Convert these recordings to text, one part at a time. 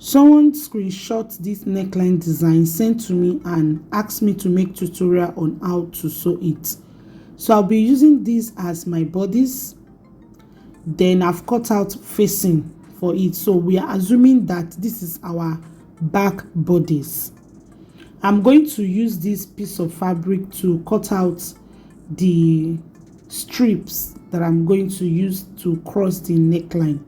Someone screenshot this neckline design, sent to me and asked me to make tutorial on how to sew it. So I'll be using this as my bodice. Then I've cut out facing for it. So we are assuming that this is our back bodice. I'm going to use this piece of fabric to cut out the strips that I'm going to use to cross the neckline.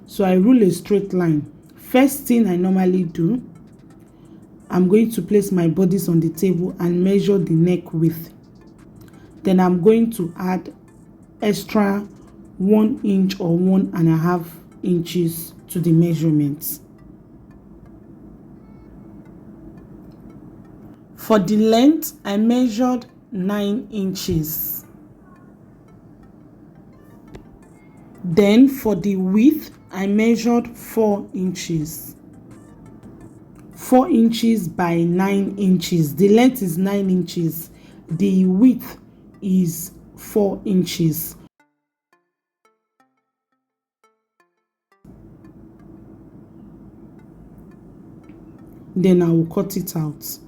So I rule a straight line. First thing I normally do, I'm going to place my bodice on the table and measure the neck width. Then I'm going to add extra 1 inch or 1.5 inches to the measurements. For the length, I measured 9 inches. Then for the width, I measured 4 inches. 4 inches by 9 inches. The length is 9 inches. The width is 4 inches. Then I will cut it out.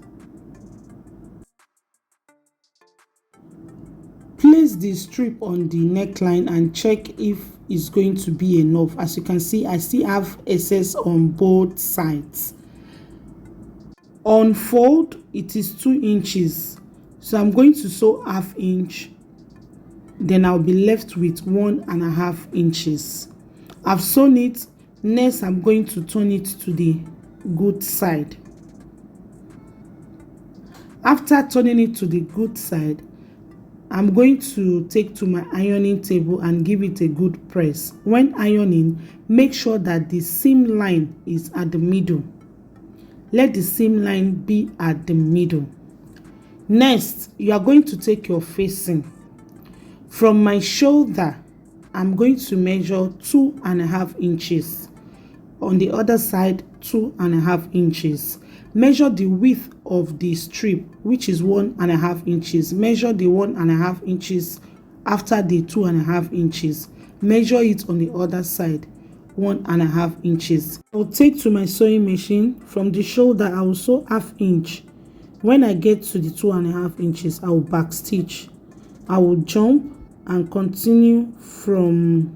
Place the strip on the neckline and check if it's going to be enough. As you can see, I still have excess on both sides. On fold, it is 2 inches. So I'm going to sew 1/2 inch. Then I'll be left with 1.5 inches. I've sewn it. Next, I'm going to turn it to the good side. After turning it to the good side, I'm going to take to my ironing table and give it a good press. When ironing, make sure that the seam line is at the middle. Let the seam line be at the middle. Next, you are going to take your facing. From my shoulder, I'm going to measure 2.5 inches. On the other side, 2.5 inches. Measure the width of the strip, which is 1.5 inches. Measure the 1.5 inches after the 2.5 inches. Measure it on the other side, 1.5 inches. I will take to my sewing machine. From the shoulder, I will sew 1/2 inch. When I get to the 2.5 inches, I will back stitch. I will jump and continue from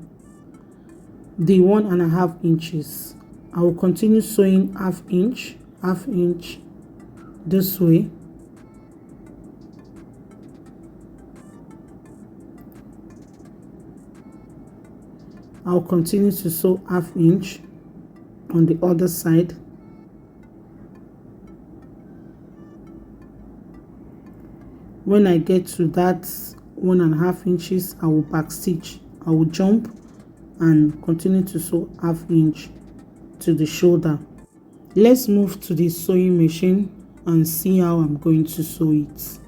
the 1.5 inches. I will continue sewing 1/2 inch this way. I'll continue to sew 1/2 inch on the other side. When I get to that 1.5 inches, I will back stitch. I will jump and continue to sew 1/2 inch to the shoulder. Let's move to the sewing machine and see how I'm going to sew it.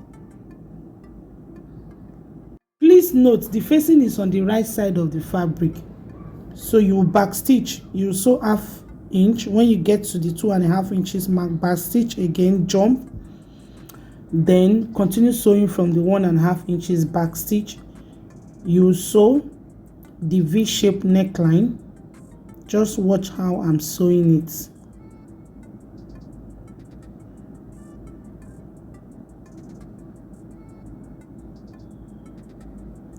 Please note the facing is on the right side of the fabric. So you will back stitch. You sew 1/2 inch. When you get to the 2.5 inches mark, back stitch again, jump. Then continue sewing from the 1.5 inches, back stitch. You sew the V-shaped neckline. Just watch how I'm sewing it.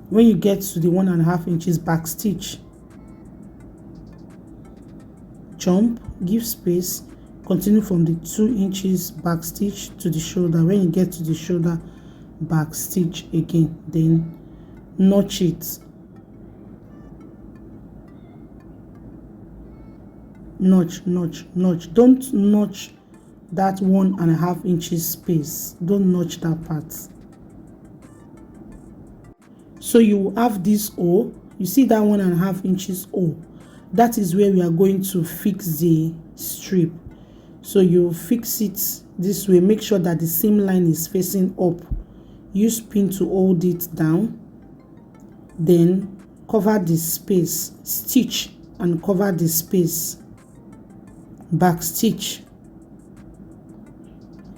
When you get to the 1.5 inches, back stitch, jump, give space, continue from the 2 inches, back stitch to the shoulder. When you get to the shoulder, back stitch again, then notch it. Notch, notch, notch. Don't notch that 1.5 inches space. Don't notch that part. So you will have this O. You see that 1.5 inches O. That is where we are going to fix the strip. So you fix it this way. Make sure that the seam line is facing up. Use pin to hold it down. Then cover the space. Stitch and cover the space. Back stitch.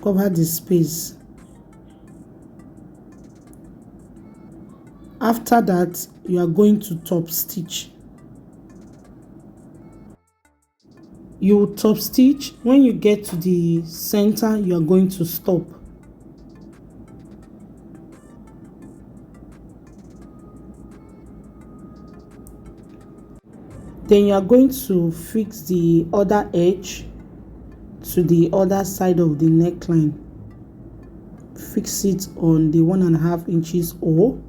Cover the space. After that, you are going to top stitch. You top stitch. When you get to the center, you are going to stop. Then you are going to fix the other edge to the other side of the neckline. Fix it on the 1.5 inches hole,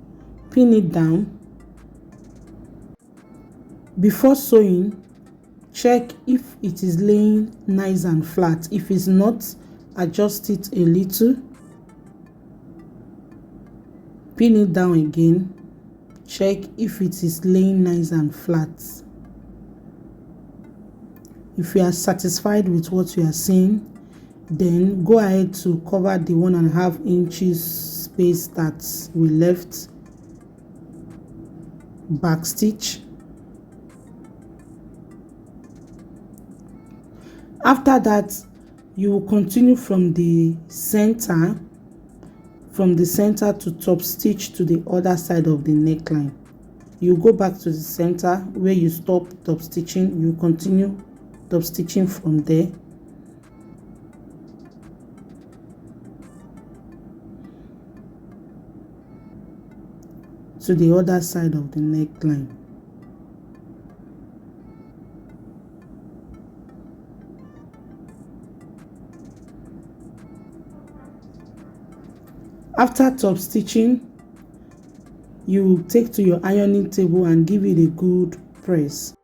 pin it down. Before sewing, check if it is laying nice and flat. If it's not, adjust it a little. Pin it down again. Check if it is laying nice and flat. If you are satisfied with what you are seeing, then go ahead to cover the 1.5 inches space that we left. Back stitch. After that, you will continue from the center to top stitch to the other side of the neckline. You go back to the center where you stop top stitching. You continue top stitching from there. To the other side of the neckline. After top stitching, you take to your ironing table and give it a good press.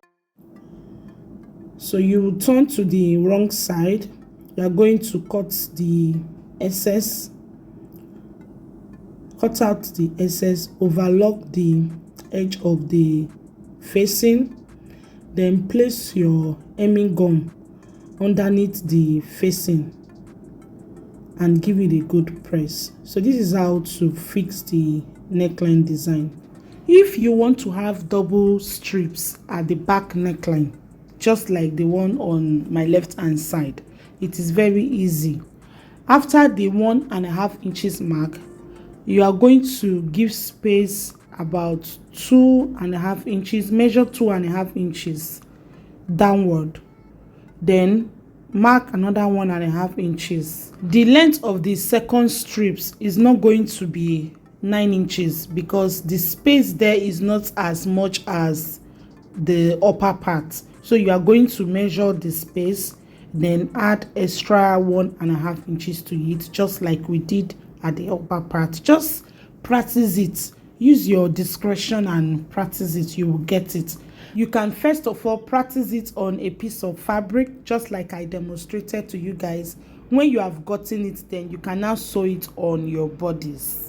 So you turn to the wrong side. You are going to cut the excess. Cut out the excess, overlock the edge of the facing, then place your hemming gum underneath the facing and give it a good press. So this is how to fix the neckline design. If you want to have double strips at the back neckline, just like the one on my left hand side, it is very easy. After the 1.5 inches mark, you are going to give space about 2.5 inches, measure 2.5 inches downward, then mark another 1.5 inches. The length of the second strips is not going to be 9 inches because the space there is not as much as the upper part. So you are going to measure the space, then add extra 1.5 inches to it, just like we did at the upper part. Just practice it. Use your discretion and practice it. You will get it. You can first of all practice it on a piece of fabric, just like I demonstrated to you guys. When you have gotten it, then you can now sew it on your bodies.